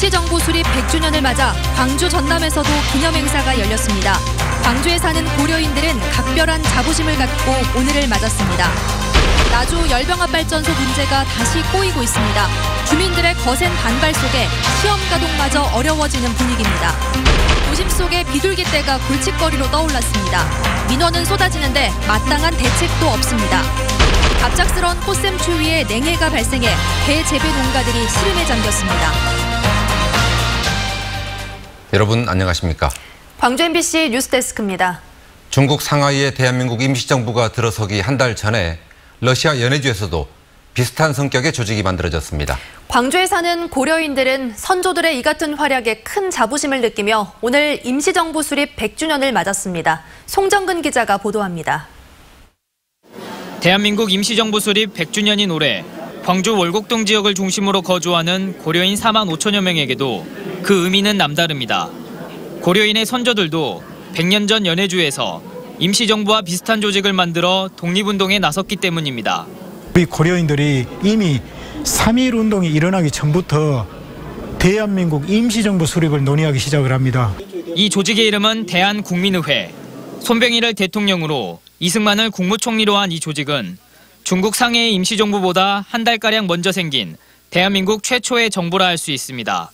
임시정부 수립 100주년을 맞아 광주 전남에서도 기념행사가 열렸습니다. 광주에 사는 고려인들은 각별한 자부심을 갖고 오늘을 맞았습니다. 나주 열병합발전소 문제가 다시 꼬이고 있습니다. 주민들의 거센 반발 속에 시험 가동마저 어려워지는 분위기입니다. 도심 속에 비둘기떼가 골칫거리로 떠올랐습니다. 민원은 쏟아지는데 마땅한 대책도 없습니다. 갑작스러운 꽃샘 추위에 냉해가 발생해 배 재배 농가들이 시름에 잠겼습니다. 여러분 안녕하십니까? 광주 MBC 뉴스데스크입니다. 중국 상하이에 대한민국 임시정부가 들어서기 한 달 전에 러시아 연해주에서도 비슷한 성격의 조직이 만들어졌습니다. 광주에 사는 고려인들은 선조들의 이 같은 활약에 큰 자부심을 느끼며 오늘 임시정부 수립 100주년을 맞았습니다. 송정근 기자가 보도합니다. 대한민국 임시정부 수립 100주년인 올해 광주 월곡동 지역을 중심으로 거주하는 고려인 4만 5천여 명에게도 그 의미는 남다릅니다. 고려인의 선조들도 100년 전 연해주에서 임시정부와 비슷한 조직을 만들어 독립운동에 나섰기 때문입니다. 우리 고려인들이 이미 3.1 운동이 일어나기 전부터 대한민국 임시정부 수립을 논의하기 시작을 합니다. 이 조직의 이름은 대한국민의회. 손병일을 대통령으로 이승만을 국무총리로 한 이 조직은 중국 상해의 임시정부보다 한 달가량 먼저 생긴 대한민국 최초의 정부라 할 수 있습니다.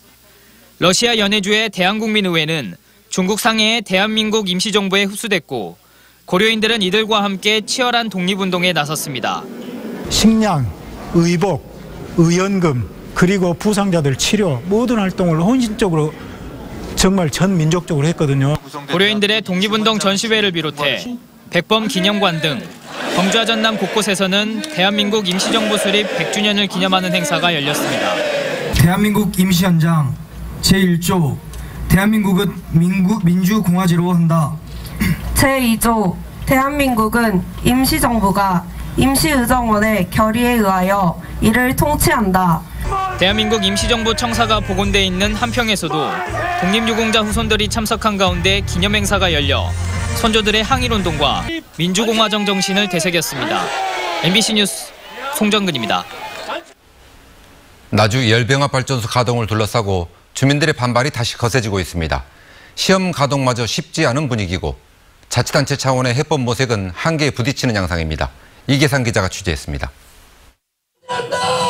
러시아 연해주의 대한국민의회는 중국 상해의 대한민국 임시정부에 흡수됐고 고려인들은 이들과 함께 치열한 독립운동에 나섰습니다. 식량, 의복, 의연금, 그리고 부상자들 치료 모든 활동을 헌신적으로 정말 전 민족적으로 했거든요. 고려인들의 독립운동 전시회를 비롯해 백범 기념관 등 광주와 전남 곳곳에서는 대한민국 임시정부 수립 100주년을 기념하는 행사가 열렸습니다. 대한민국 임시헌장 제1조 대한민국은 민주공화제로 한다. 제2조 대한민국은 임시정부가 임시의정원의 결의에 의하여 이를 통치한다. 대한민국 임시정부 청사가 복원돼 있는 한평에서도 독립유공자 후손들이 참석한 가운데 기념행사가 열려 선조들의 항일운동과 민주공화정 정신을 되새겼습니다. MBC 뉴스 송정근입니다. 나주 열병합발전소 가동을 둘러싸고 주민들의 반발이 다시 거세지고 있습니다. 시험 가동마저 쉽지 않은 분위기고 자치단체 차원의 해법 모색은 한계에 부딪히는 양상입니다. 이계상 기자가 취재했습니다.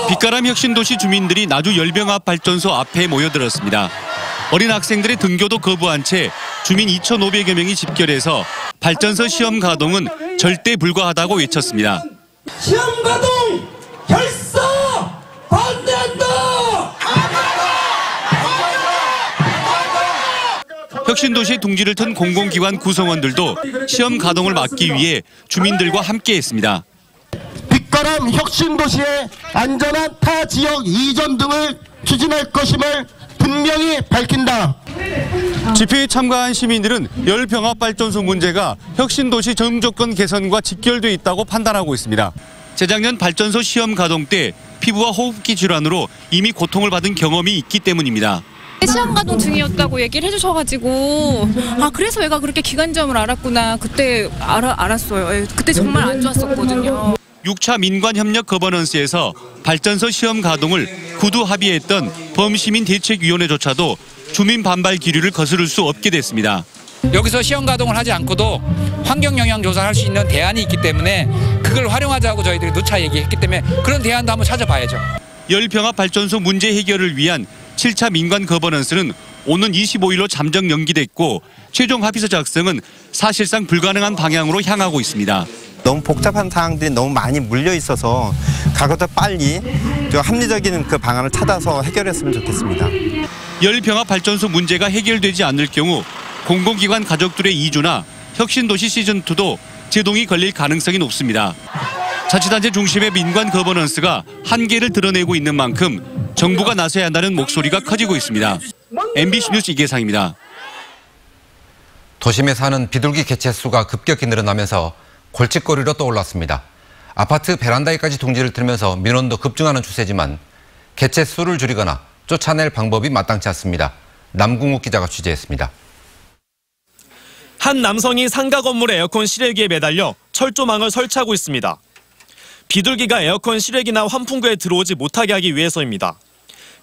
빛가람 혁신도시 주민들이 나주 열병합발전소 앞에 모여들었습니다. 어린 학생들의 등교도 거부한 채 주민 2,500여 명이 집결해서 발전소 시험 가동은 절대 불가하다고 외쳤습니다. 시험 가동 결사 반대한다! 혁신도시의 둥지를 튼 공공기관 구성원들도 시험 가동을 막기 위해 주민들과 함께했습니다. 빛가람 혁신도시의 안전한 타 지역 이전 등을 추진할 것임을 분명히 밝힌다. 집회에 참가한 시민들은 열병합발전소 문제가 혁신도시 정조건 개선과 직결돼 있다고 판단하고 있습니다. 재작년 발전소 시험 가동 때 피부와 호흡기 질환으로 이미 고통을 받은 경험이 있기 때문입니다. 시험 가동 중이었다고 얘기를 해주셔가지고 그래서 얘가 그렇게 기관점을 알았구나 그때 알았어요. 그때 정말 안 좋았었거든요. 6차 민관협력 거버넌스에서 발전소 시험 가동을 구두 합의했던 범시민대책위원회조차도 주민 반발 기류를 거스를 수 없게 됐습니다. 여기서 시험 가동을 하지 않고도 환경영향 조사를 할 수 있는 대안이 있기 때문에 그걸 활용하자고 저희들이 누차 얘기했기 때문에 그런 대안도 한번 찾아봐야죠. 열병합발전소 문제 해결을 위한 7차 민관 거버넌스는 오는 25일로 잠정 연기됐고 최종 합의서 작성은 사실상 불가능한 방향으로 향하고 있습니다. 너무 복잡한 사항들이 너무 많이 물려 있어서 가급적 빨리 합리적인 그 방안을 찾아서 해결했으면 좋겠습니다. 열병합발전소 문제가 해결되지 않을 경우 공공기관 가족들의 이주나 혁신도시 시즌2도 제동이 걸릴 가능성이 높습니다. 자치단체 중심의 민관 거버넌스가 한계를 드러내고 있는 만큼 정부가 나서야 한다는 목소리가 커지고 있습니다. MBC 뉴스 이계상입니다. 도심에 사는 비둘기 개체 수가 급격히 늘어나면서 골칫거리로 떠올랐습니다. 아파트 베란다에까지 둥지를 틀면서 민원도 급증하는 추세지만 개체 수를 줄이거나 쫓아낼 방법이 마땅치 않습니다. 남궁욱 기자가 취재했습니다. 한 남성이 상가 건물 에어컨 실외기에 매달려 철조망을 설치하고 있습니다. 비둘기가 에어컨 실외기나 환풍구에 들어오지 못하게 하기 위해서입니다.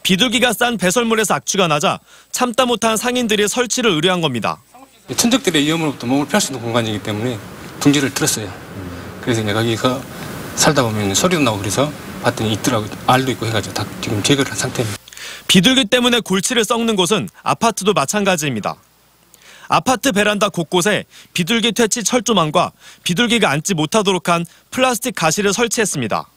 비둘기가 싼 배설물에서 악취가 나자 참다 못한 상인들이 설치를 의뢰한 겁니다. 천적들의 위험으로부터 몸을 피할 수 있는 공간이기 때문에 둥지를 틀었어요. 그래서 이제 거기가 살다 보면 소리도 나고 그래서 봤더니 있더라고요. 알도 있고 해가지고 다 지금 제거를 한 상태입니다. 비둘기 때문에 골치를 썩는 곳은 아파트도 마찬가지입니다. 아파트 베란다 곳곳에 비둘기 퇴치 철조망과 비둘기가 앉지 못하도록 한 플라스틱 가시를 설치했습니다.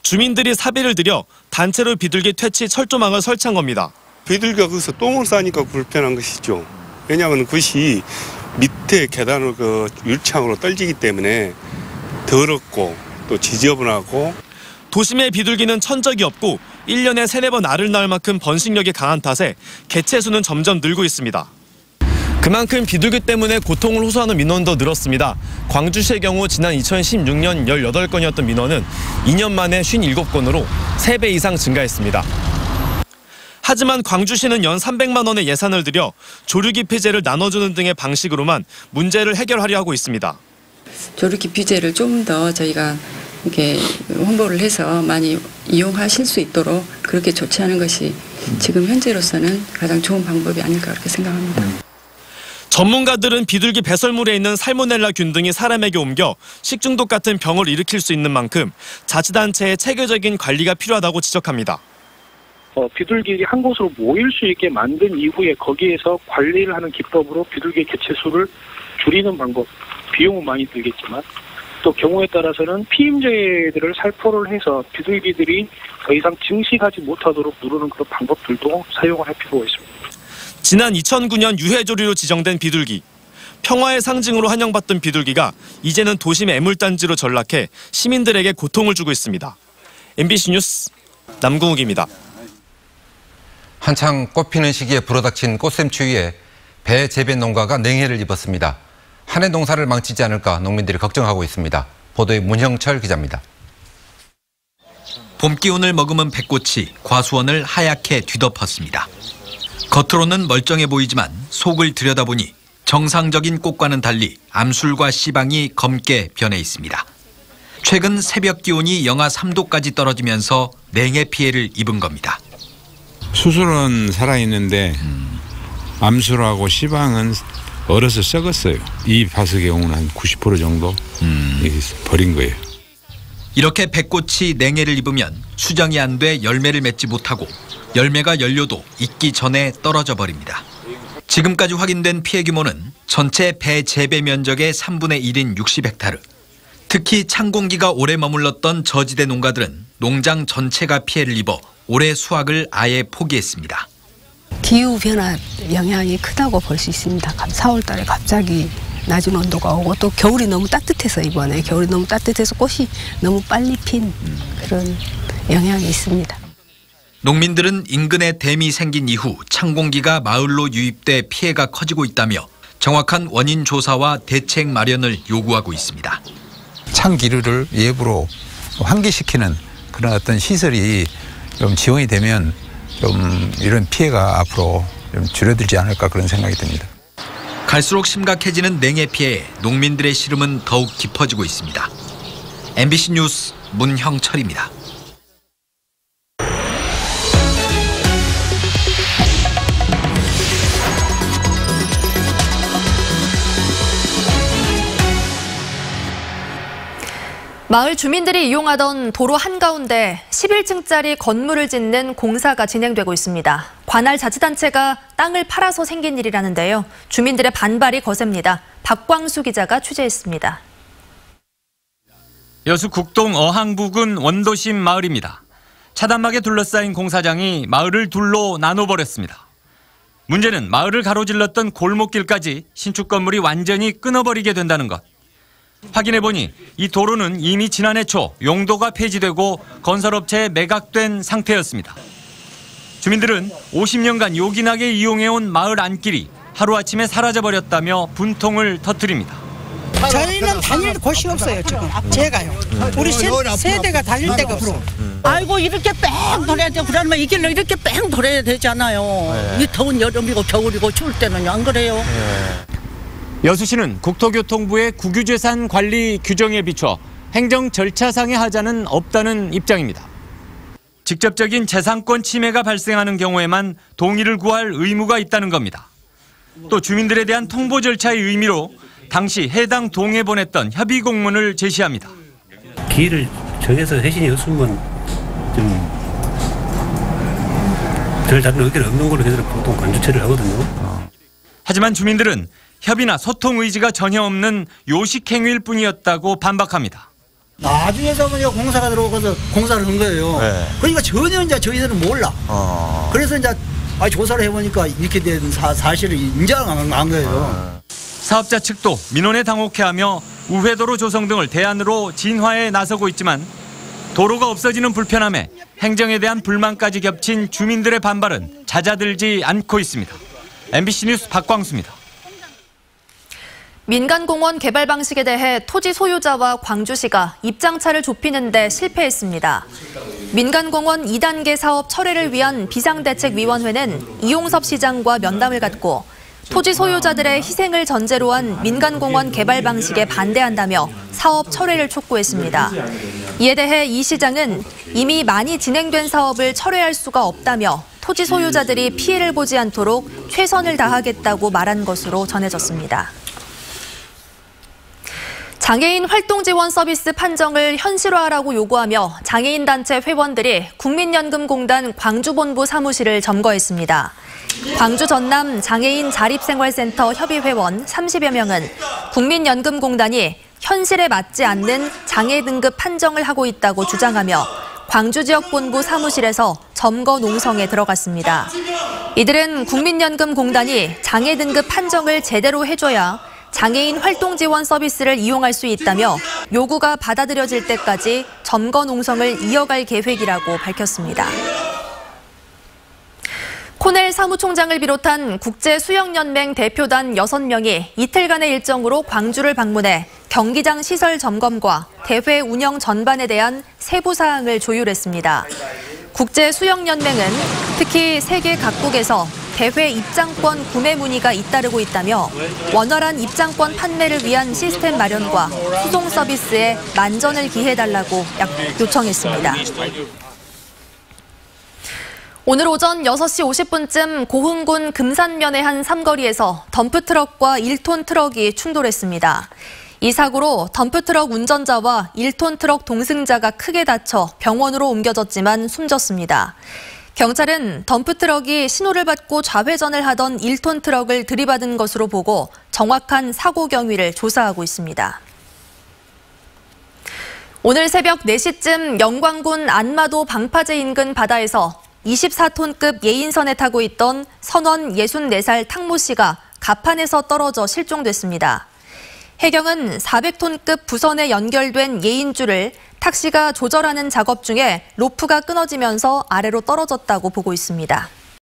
주민들이 사비를 들여 단체로 비둘기 퇴치 철조망을 설치한 겁니다. 비둘기가 거기서 똥을 싸니까 불편한 것이죠. 왜냐하면 그것이 밑에 계단으로 율창으로 떨어지기 때문에 더럽고 또 지저분하고. 도심의 비둘기는 천적이 없고 1년에 3-4번 알을 낳을 만큼 번식력이 강한 탓에 개체 수는 점점 늘고 있습니다. 그만큼 비둘기 때문에 고통을 호소하는 민원도 늘었습니다. 광주시의 경우 지난 2016년 18건이었던 민원은 2년 만에 57건으로 3배 이상 증가했습니다. 하지만 광주시는 연 300만 원의 예산을 들여 조류기피제를 나눠주는 등의 방식으로만 문제를 해결하려 하고 있습니다. 조류기피제를 좀 더 저희가 이렇게 홍보를 해서 많이 이용하실 수 있도록 그렇게 조치하는 것이 지금 현재로서는 가장 좋은 방법이 아닐까 그렇게 생각합니다. 전문가들은 비둘기 배설물에 있는 살모넬라균 등이 사람에게 옮겨 식중독 같은 병을 일으킬 수 있는 만큼 자치단체의 체계적인 관리가 필요하다고 지적합니다. 비둘기들이 한 곳으로 모일 수 있게 만든 이후에 거기에서 관리를 하는 기법으로 비둘기 개체 수를 줄이는 방법, 비용은 많이 들겠지만 또 경우에 따라서는 피임제들을 살포를 해서 비둘기들이 더 이상 증식하지 못하도록 누르는 그런 방법들도 사용을 할 필요가 있습니다. 지난 2009년 유해조류로 지정된 비둘기. 평화의 상징으로 환영받던 비둘기가 이제는 도심의 애물단지로 전락해 시민들에게 고통을 주고 있습니다. MBC 뉴스 남궁욱입니다. 한창 꽃피는 시기에 불어닥친 꽃샘추위에 배 재배 농가가 냉해를 입었습니다. 한 해 농사를 망치지 않을까 농민들이 걱정하고 있습니다. 보도에 문형철 기자입니다. 봄 기운을 머금은 백꽃이 과수원을 하얗게 뒤덮었습니다. 겉으로는 멀쩡해 보이지만 속을 들여다보니 정상적인 꽃과는 달리 암술과 씨방이 검게 변해 있습니다. 최근 새벽 기온이 영하 3도까지 떨어지면서 냉해 피해를 입은 겁니다. 수술은 살아있는데 암술하고 씨방은 얼어서 썩었어요. 이 밭의 경우는 한 90% 정도 버린 거예요. 이렇게 백꽃이 냉해를 입으면 수정이 안 돼 열매를 맺지 못하고 열매가 열려도 익기 전에 떨어져 버립니다. 지금까지 확인된 피해 규모는 전체 배 재배 면적의 3분의 1인 60헥타르. 특히 찬 공기가 오래 머물렀던 저지대 농가들은 농장 전체가 피해를 입어 올해 수확을 아예 포기했습니다. 기후변화 영향이 크다고 볼 수 있습니다. 4월 달에 갑자기 낮은 온도가 오고 또 겨울이 너무 따뜻해서 이번에 겨울이 너무 따뜻해서 꽃이 너무 빨리 핀 그런 영향이 있습니다. 농민들은 인근에 댐이 생긴 이후 찬 공기가 마을로 유입돼 피해가 커지고 있다며 정확한 원인 조사와 대책 마련을 요구하고 있습니다. 찬 기류를 외부로 환기시키는 그런 어떤 시설이 좀 지원이 되면 좀 이런 피해가 앞으로 좀 줄어들지 않을까 그런 생각이 듭니다. 갈수록 심각해지는 냉해 피해에 농민들의 시름은 더욱 깊어지고 있습니다. MBC 뉴스 문형철입니다. 마을 주민들이 이용하던 도로 한가운데 11층짜리 건물을 짓는 공사가 진행되고 있습니다. 관할 자치단체가 땅을 팔아서 생긴 일이라는데요. 주민들의 반발이 거셉니다. 박광수 기자가 취재했습니다. 여수 국동 어항 부근 원도심 마을입니다. 차단막에 둘러싸인 공사장이 마을을 둘로 나눠버렸습니다. 문제는 마을을 가로질렀던 골목길까지 신축 건물이 완전히 끊어버리게 된다는 것. 확인해보니 이 도로는 이미 지난해 초 용도가 폐지되고 건설업체에 매각된 상태였습니다. 주민들은 50년간 요긴하게 이용해온 마을 안길이 하루아침에 사라져버렸다며 분통을 터뜨립니다. 저희는 다닐 곳이 없어요 지금. 제가요. 우리 세대가 다닐 데가 없어. 아이고 이렇게 뺑 돌아야 돼. 그러면 이 길로 이렇게 뺑 돌아야 되잖아요. 이 더운 여름이고 겨울이고 추울 때는 안 그래요. 여수시는 국토교통부의 국유재산 관리 규정에 비춰 행정 절차상의 하자는 없다는 입장입니다. 직접적인 재산권 침해가 발생하는 경우에만 동의를 구할 의무가 있다는 겁니다. 또 주민들에 대한 통보 절차의 의미로 당시 해당 동에 보냈던 협의 공문을 제시합니다. 기일을 정해서 회신이 없으면 좀 별 다른 의견 없는 걸로 저희들은 보통 간주체를 하거든요. 하지만 주민들은 협의나 소통 의지가 전혀 없는 요식 행위일 뿐이었다고 반박합니다. 나중에서 공사가 들어오고서 공사를 한 거예요. 네. 그러니까 전혀 이제 저희들은 몰라. 그래서 이제 조사를 해보니까 이렇게 된 사실을 인정한 거예요. 사업자 측도 민원에 당혹해하며 우회도로 조성 등을 대안으로 진화에 나서고 있지만 도로가 없어지는 불편함에 행정에 대한 불만까지 겹친 주민들의 반발은 잦아들지 않고 있습니다. MBC 뉴스 박광수입니다. 민간공원 개발 방식에 대해 토지 소유자와 광주시가 입장차를 좁히는 데 실패했습니다. 민간공원 2단계 사업 철회를 위한 비상대책위원회는 이용섭 시장과 면담을 갖고 토지 소유자들의 희생을 전제로 한 민간공원 개발 방식에 반대한다며 사업 철회를 촉구했습니다. 이에 대해 이 시장은 이미 많이 진행된 사업을 철회할 수가 없다며 토지 소유자들이 피해를 보지 않도록 최선을 다하겠다고 말한 것으로 전해졌습니다. 장애인 활동 지원 서비스 판정을 현실화하라고 요구하며 장애인 단체 회원들이 국민연금공단 광주본부 사무실을 점거했습니다. 광주 전남 장애인 자립생활센터 협의회원 30여 명은 국민연금공단이 현실에 맞지 않는 장애 등급 판정을 하고 있다고 주장하며 광주 지역 본부 사무실에서 점거 농성에 들어갔습니다. 이들은 국민연금공단이 장애 등급 판정을 제대로 해줘야 장애인 활동 지원 서비스를 이용할 수 있다며 요구가 받아들여질 때까지 점거 농성을 이어갈 계획이라고 밝혔습니다. 코넬 사무총장을 비롯한 국제수영연맹 대표단 6명이 이틀간의 일정으로 광주를 방문해 경기장 시설 점검과 대회 운영 전반에 대한 세부 사항을 조율했습니다. 국제수영연맹은 특히 세계 각국에서 대회 입장권 구매 문의가 잇따르고 있다며 원활한 입장권 판매를 위한 시스템 마련과 수송 서비스에 만전을 기해달라고 요청했습니다. 오늘 오전 6시 50분쯤 고흥군 금산면의 한 삼거리에서 덤프트럭과 1톤 트럭이 충돌했습니다. 이 사고로 덤프트럭 운전자와 1톤 트럭 동승자가 크게 다쳐 병원으로 옮겨졌지만 숨졌습니다. 경찰은 덤프트럭이 신호를 받고 좌회전을 하던 1톤 트럭을 들이받은 것으로 보고 정확한 사고 경위를 조사하고 있습니다. 오늘 새벽 4시쯤 영광군 안마도 방파제 인근 바다에서 24톤급 예인선에 타고 있던 선원 64살 탕모 씨가 갑판에서 떨어져 실종됐습니다. 해경은 400톤급 부선에 연결된 예인줄을 탁시가 조절하는 작업 중에 로프가 끊어지면서 아래로 떨어졌다고 보고 있습니다.